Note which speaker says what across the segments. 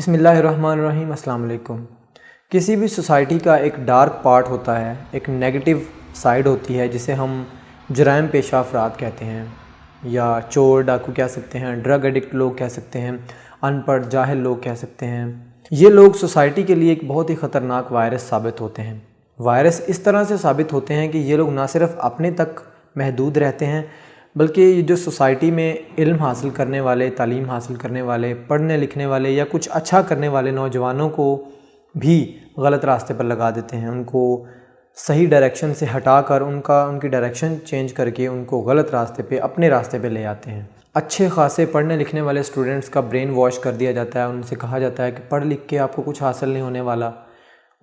Speaker 1: بسم اللہ الرحمن الرحیم۔ السلام علیکم۔ کسی بھی سوسائٹی کا ایک ڈارک پارٹ ہوتا ہے، ایک نیگیٹو سائیڈ ہوتی ہے جسے ہم جرائم پیشہ افراد کہتے ہیں، یا چور ڈاکو کہہ سکتے ہیں، ڈرگ ایڈکٹ لوگ کہہ سکتے ہیں، ان پڑھ جاہل لوگ کہہ سکتے ہیں۔ یہ لوگ سوسائٹی کے لیے ایک بہت ہی خطرناک وائرس ثابت ہوتے ہیں۔ وائرس اس طرح سے ثابت ہوتے ہیں کہ یہ لوگ نہ صرف اپنے تک محدود رہتے ہیں بلکہ یہ جو سوسائٹی میں علم حاصل کرنے والے، تعلیم حاصل کرنے والے، پڑھنے لکھنے والے یا کچھ اچھا کرنے والے نوجوانوں کو بھی غلط راستے پر لگا دیتے ہیں۔ ان کو صحیح ڈائریکشن سے ہٹا کر ان کی ڈائریکشن چینج کر کے ان کو غلط راستے پہ، اپنے راستے پہ لے آتے ہیں۔ اچھے خاصے پڑھنے لکھنے والے اسٹوڈنٹس کا برین واش کر دیا جاتا ہے، ان سے کہا جاتا ہے کہ پڑھ لکھ کے آپ کو کچھ حاصل نہیں ہونے والا،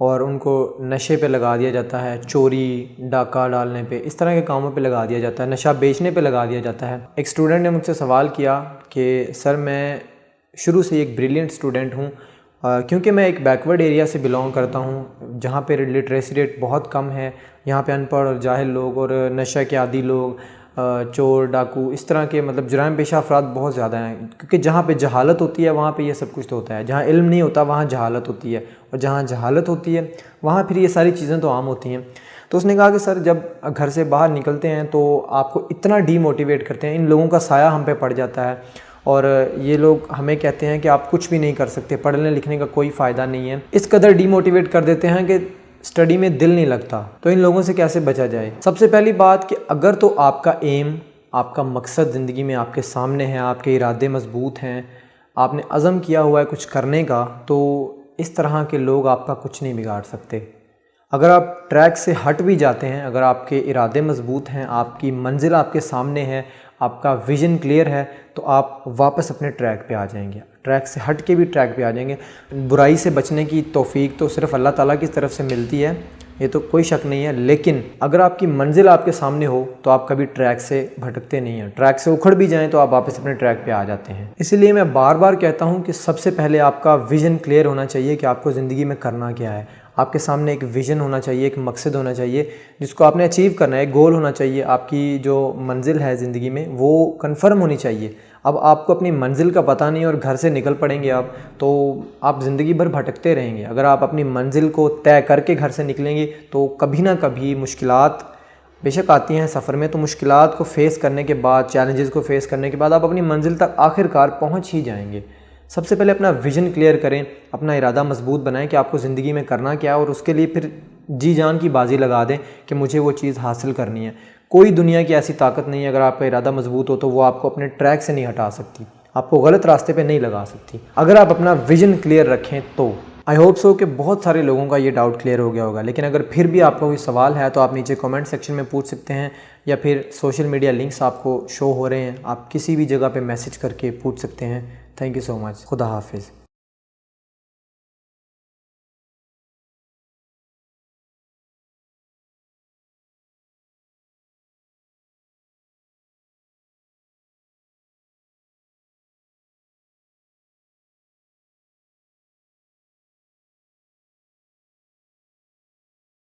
Speaker 1: اور ان کو نشے پہ لگا دیا جاتا ہے، چوری ڈاکہ ڈالنے پہ، اس طرح کے کاموں پہ لگا دیا جاتا ہے، نشہ بیچنے پہ لگا دیا جاتا ہے۔ ایک اسٹوڈنٹ نے مجھ سے سوال کیا کہ سر میں شروع سے ایک بریلینٹ اسٹوڈنٹ ہوں، کیونکہ میں ایک بیکورڈ ایریا سے بلونگ کرتا ہوں جہاں پہ لٹریسی ریٹ بہت کم ہے، یہاں پہ ان پڑھ اور جاہل لوگ اور نشہ کے عادی لوگ، چور ڈاکو، اس طرح کے جرائم پیشہ افراد بہت زیادہ ہیں، کیونکہ جہاں پہ جہالت ہوتی ہے وہاں پہ یہ سب کچھ تو ہوتا ہے، جہاں علم نہیں ہوتا وہاں جہالت ہوتی ہے، اور جہاں جہالت ہوتی ہے وہاں پھر یہ ساری چیزیں تو عام ہوتی ہیں۔ تو اس نے کہا کہ سر جب گھر سے باہر نکلتے ہیں تو آپ کو اتنا ڈی موٹیویٹ کرتے ہیں، ان لوگوں کا سایہ ہم پہ پڑ جاتا ہے، اور یہ لوگ ہمیں کہتے ہیں کہ آپ کچھ بھی نہیں کر سکتے، پڑھنے لکھنے کا کوئی فائدہ نہیں ہے، اس قدر ڈی موٹیویٹ کر دیتے ہیں کہ اسٹڈی میں دل نہیں لگتا۔ تو ان لوگوں سے کیسے بچا جائے؟ سب سے پہلی بات کہ اگر تو آپ کا ایم، آپ کا مقصد زندگی میں آپ کے سامنے ہے، آپ کے ارادے مضبوط ہیں، آپ نے عزم کیا ہوا ہے کچھ کرنے کا، تو اس طرح کے لوگ آپ کا کچھ نہیں بگاڑ سکتے۔ اگر آپ ٹریک سے ہٹ بھی جاتے ہیں، اگر آپ کے ارادے مضبوط ہیں، آپ کی منزل آپ کے سامنے ہے، آپ کا ویژن کلیئر ہے، تو آپ واپس اپنے ٹریک پہ آ جائیں گے، ٹریک سے ہٹ کے بھی ٹریک پہ آ جائیں گے۔ برائی سے بچنے کی توفیق تو صرف اللہ تعالیٰ کی طرف سے ملتی ہے، یہ تو کوئی شک نہیں ہے، لیکن اگر آپ کی منزل آپ کے سامنے ہو تو آپ کبھی ٹریک سے بھٹکتے نہیں ہیں، ٹریک سے اکھڑ بھی جائیں تو آپ واپس اپنے ٹریک پہ آ جاتے ہیں۔ اسی لیے میں بار بار کہتا ہوں کہ سب سے پہلے آپ کا ویژن کلیئر ہونا چاہیے کہ آپ کو زندگی میں کرنا کیا ہے۔ آپ کے سامنے ایک ویژن ہونا چاہیے، ایک مقصد ہونا چاہیے جس کو آپ نے اچیو کرنا ہے، ایک گول ہونا چاہیے، آپ کی جو منزل ہے زندگی میں وہ کنفرم ہونی چاہیے۔ اب آپ کو اپنی منزل کا پتہ نہیں اور گھر سے نکل پڑیں گے آپ، تو آپ زندگی بھر بھٹکتے رہیں گے۔ اگر آپ اپنی منزل کو طے کر کے گھر سے نکلیں گے تو کبھی نہ کبھی مشکلات بے شک آتی ہیں سفر میں، تو مشکلات کو فیس کرنے کے بعد، چیلنجز کو فیس کرنے کے بعد آپ اپنی منزل تک آخر کار پہنچ ہی جائیں گے۔ سب سے پہلے اپنا ویژن کلیئر کریں، اپنا ارادہ مضبوط بنائیں کہ آپ کو زندگی میں کرنا کیا ہے، اور اس کے لیے پھر جی جان کی بازی لگا دیں کہ مجھے وہ چیز حاصل کرنی ہے۔ کوئی دنیا کی ایسی طاقت نہیں ہے، اگر آپ کا ارادہ مضبوط ہو تو وہ آپ کو اپنے ٹریک سے نہیں ہٹا سکتی، آپ کو غلط راستے پہ نہیں لگا سکتی، اگر آپ اپنا ویژن کلیئر رکھیں تو۔ آئی ہوپ سو کہ بہت سارے لوگوں کا یہ ڈاؤٹ کلیئر ہو گیا ہوگا، لیکن اگر پھر بھی آپ کا کوئی سوال ہے تو آپ نیچے کامنٹ سیکشن میں پوچھ سکتے ہیں، یا پھر سوشل میڈیا لنکس آپ کو شو ہو رہے ہیں، آپ کسی بھی جگہ پہ میسج کر کے پوچھ سکتے ہیں۔ تھینک یو سو مچ۔ خدا حافظ۔